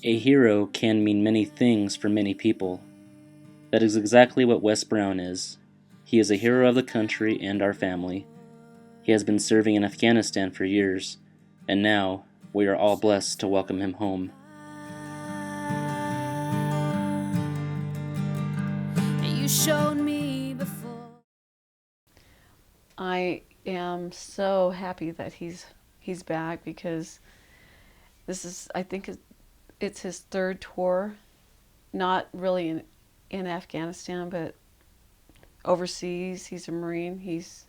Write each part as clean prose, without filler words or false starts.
A hero can mean many things for many people. That is exactly what Wes Brown is. He is a hero of the country and our family. He has been serving in Afghanistan for years, and now we are all blessed to welcome him home. You showed me before. I am so happy that he's back, because I think it's his third tour, not really in Afghanistan, but overseas. He's a Marine. He's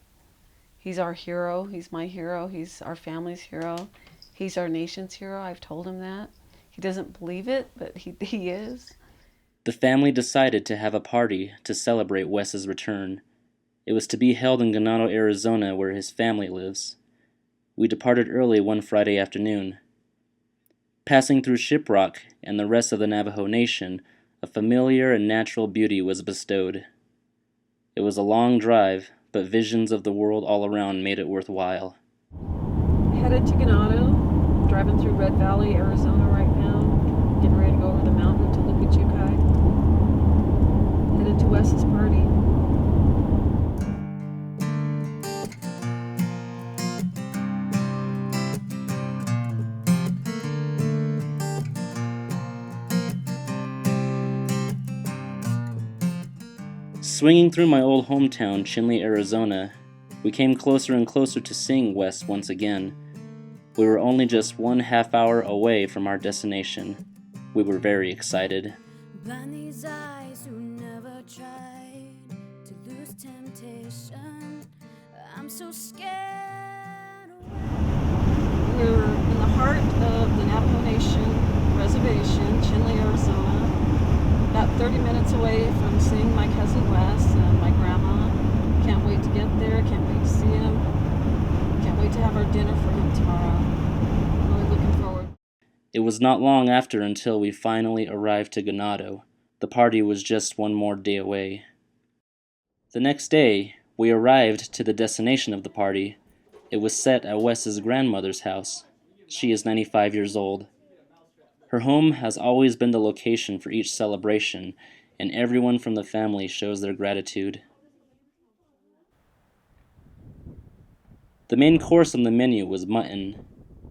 our hero. He's my hero. He's our family's hero. He's our nation's hero. I've told him that. He doesn't believe it, but he is. The family decided to have a party to celebrate Wes's return. It was to be held in Ganado, Arizona, where his family lives. We departed early one Friday afternoon. Passing through Shiprock and the rest of the Navajo Nation, a familiar and natural beauty was bestowed. It was a long drive, but visions of the world all around made it worthwhile. Headed to Ganado, driving through Red Valley, Arizona right now, getting ready to go over the mountain to look at Yukai. Headed to Wes's party. Swinging through my old hometown, Chinle, Arizona, we came closer and closer to seeing Wes once again. We were only just 1/2 hour away from our destination. We were very excited. Blind these eyes who never tried to lose temptation. I'm so scared. We're in the heart of the Navajo Nation reservation, Chinle, Arizona. About 30 minutes away from seeing my cousin Wes and my grandma. Can't wait to get there. Can't wait to see him. Can't wait to have our dinner for him tomorrow. Really looking forward. It was not long after until we finally arrived to Ganado. The party was just one more day away. The next day, we arrived to the destination of the party. It was set at Wes's grandmother's house. She is 95 years old. Her home has always been the location for each celebration, and everyone from the family shows their gratitude. The main course on the menu was mutton,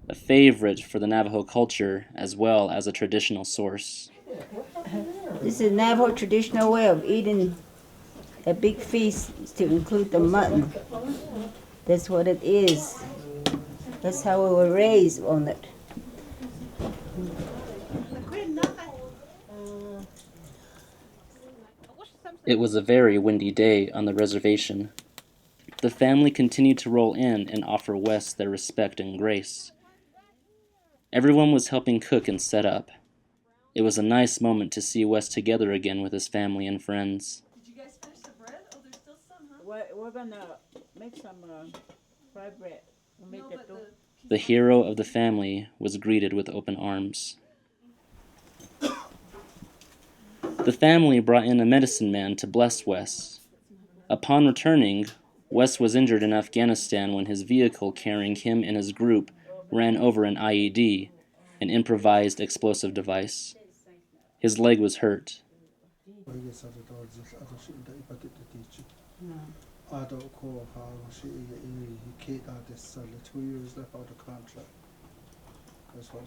a favorite for the Navajo culture as well as a traditional source. This is Navajo traditional way of eating a big feast, is to include the mutton. That's what it is. That's how we were raised on it. It was a very windy day on the reservation. The family continued to roll in and offer Wes their respect and grace. Everyone was helping cook and set up. It was a nice moment to see Wes together again with his family and friends. Did you guys finish the bread? Oh, there's still some, huh? We're gonna make some fried bread. We'll make that too. The hero of the family was greeted with open arms. The family brought in a medicine man to bless Wes. Upon returning, Wes was injured in Afghanistan when his vehicle carrying him and his group ran over an IED, an improvised explosive device. His leg was hurt. That's what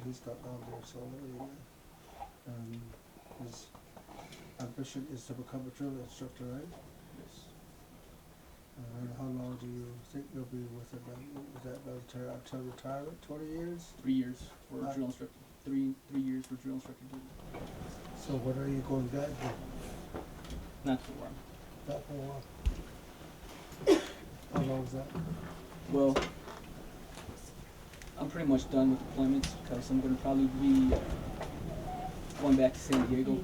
he's got down there. So his ambition is to become a drill instructor, right? Yes. And how long do you think you'll be with it? Is that until retirement? 20 years? 3 years for drill instructor. Three years for drill instructor duty. So when are you going back? Not for a while. Not for a while. How long is that? Well, I'm pretty much done with deployments because I'm going to probably be going back to San Diego,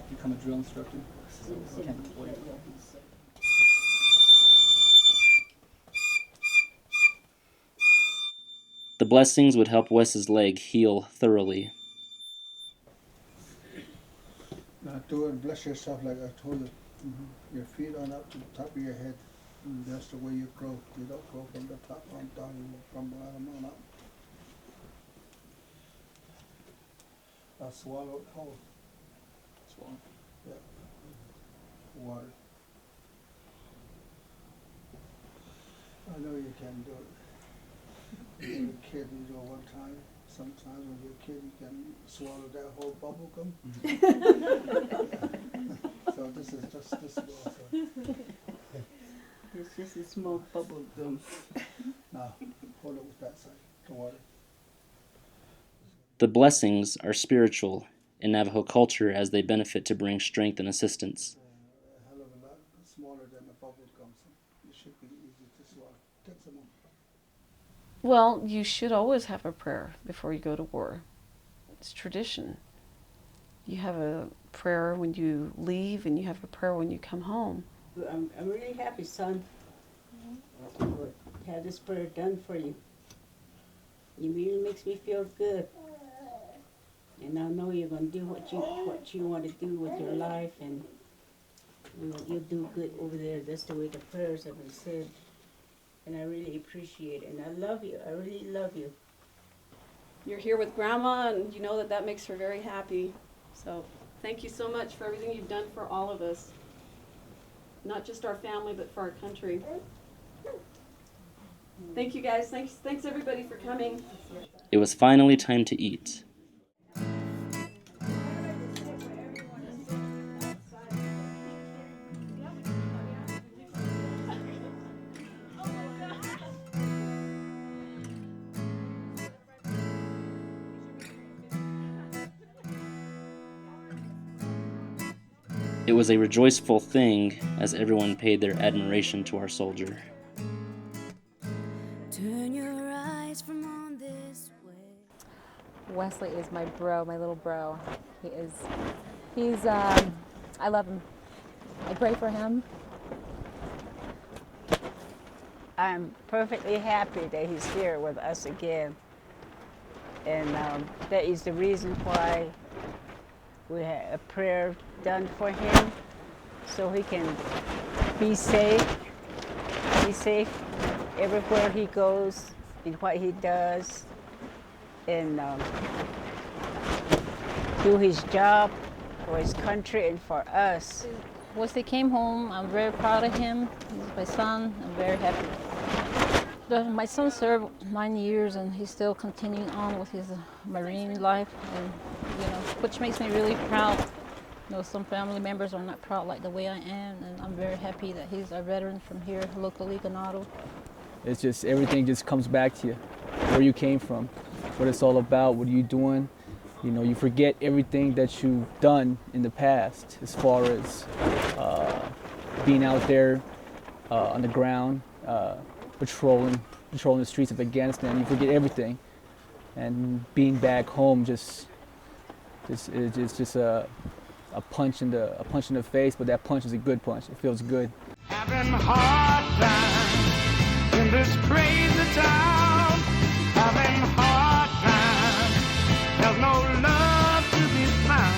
become a drill instructor. So I can't deploy. The blessings would help Wes's leg heal thoroughly. Now do it and bless yourself like I told you. Mm-hmm. Your feet on up to the top of your head. And that's the way you grow. You don't grow from the top on down, you grow from bottom on up. swallowed whole. Swallow. Water. I know you can do it. When you're a kid, you do it one time. Sometimes when you're a kid, you can swallow that whole bubble gum. So this is just this small. So. It's just a small bubble gum. Now, hold it with that side, the water. The blessings are spiritual in Navajo culture as they benefit to bring strength and assistance. A hell of a lot smaller than a bubble gum, so it should be easy to swallow. Take some more. Well, you should always have a prayer before you go to war. It's tradition. You have a prayer when you leave, and you have a prayer when you come home. I'm really happy, son, to have this prayer done for you. It really makes me feel good. And I know you're going to do what you want to do with your life, and you'll do good over there. That's the way the prayers have been said. And I really appreciate it. And I love you. I really love you. You're here with Grandma, and you know that that makes her very happy. So thank you so much for everything you've done for all of us. Not just our family, but for our country. Thank you, guys. Thanks everybody for coming. It was finally time to eat. It was a rejoiceful thing as everyone paid their admiration to our soldier. Turn your eyes from on this way. Wesley is my bro, my little bro. He's I love him. I pray for him. I'm perfectly happy that he's here with us again. And that is the reason why we had a prayer done for him, so he can be safe everywhere he goes, in what he does, and do his job for his country and for us. Wesley came home. I'm very proud of him. He's my son. I'm very happy. My son served 9 years, and he's still continuing on with his Marine life, and which makes me really proud. Some family members are not proud like the way I am, and I'm very happy that he's a veteran from here, locally, Ganado. It's just everything just comes back to you, where you came from, what it's all about, what are you doing. You forget everything that you've done in the past, as far as being out there on the ground, patrolling the streets of Afghanistan. You forget everything, and being back home it's just a punch in the face, but that punch is a good punch. It feels good. Having hard times in this crazy town. Having hard times. There's no love to be found.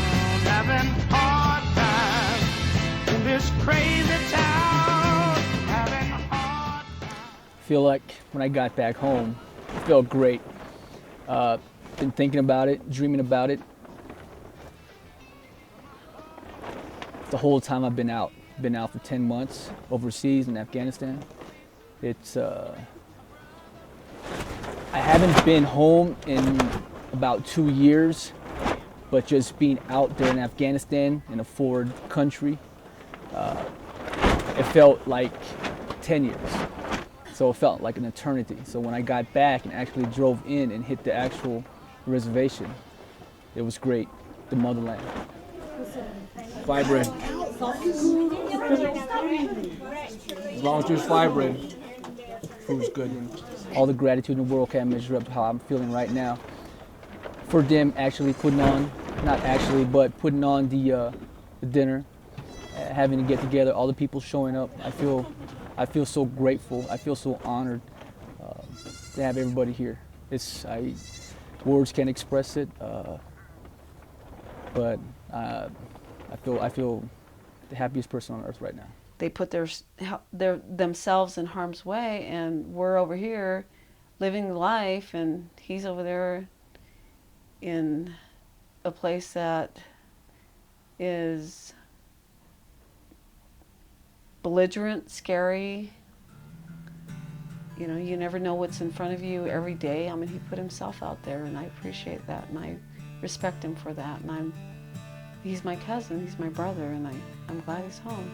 Having hard times in this crazy town. Having hard times. I feel like when I got back home, it felt great. Been thinking about it, dreaming about it. The whole time I've been out for 10 months overseas in Afghanistan. I haven't been home in about 2 years, but just being out there in Afghanistan in a foreign country, it felt like 10 years. So it felt like an eternity. So when I got back and actually drove in and hit the actual reservation, it was great, the motherland. Vibrant. As long as there's vibrant, food's good. All the gratitude in the world can't measure up to how I'm feeling right now. For them actually putting on, not actually, but putting on the dinner, having to get together, all the people showing up. I feel so grateful. I feel so honored to have everybody here. Words can't express it, but I feel the happiest person on earth right now. They put their themselves in harm's way, and we're over here living life, and he's over there in a place that is belligerent, scary. You know, you never know what's in front of you every day. I mean, he put himself out there, and I appreciate that, and I respect him for that. And he's my cousin, he's my brother, and I'm glad he's home.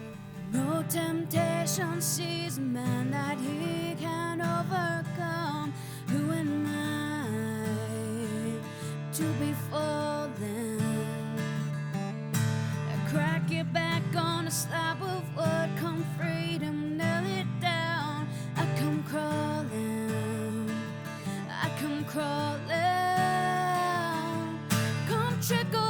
No temptation sees a man that he can overcome. Who am I to be fallen? Crack your back on a slab of wood, come freedom, nail it down. I come crawling, come trickle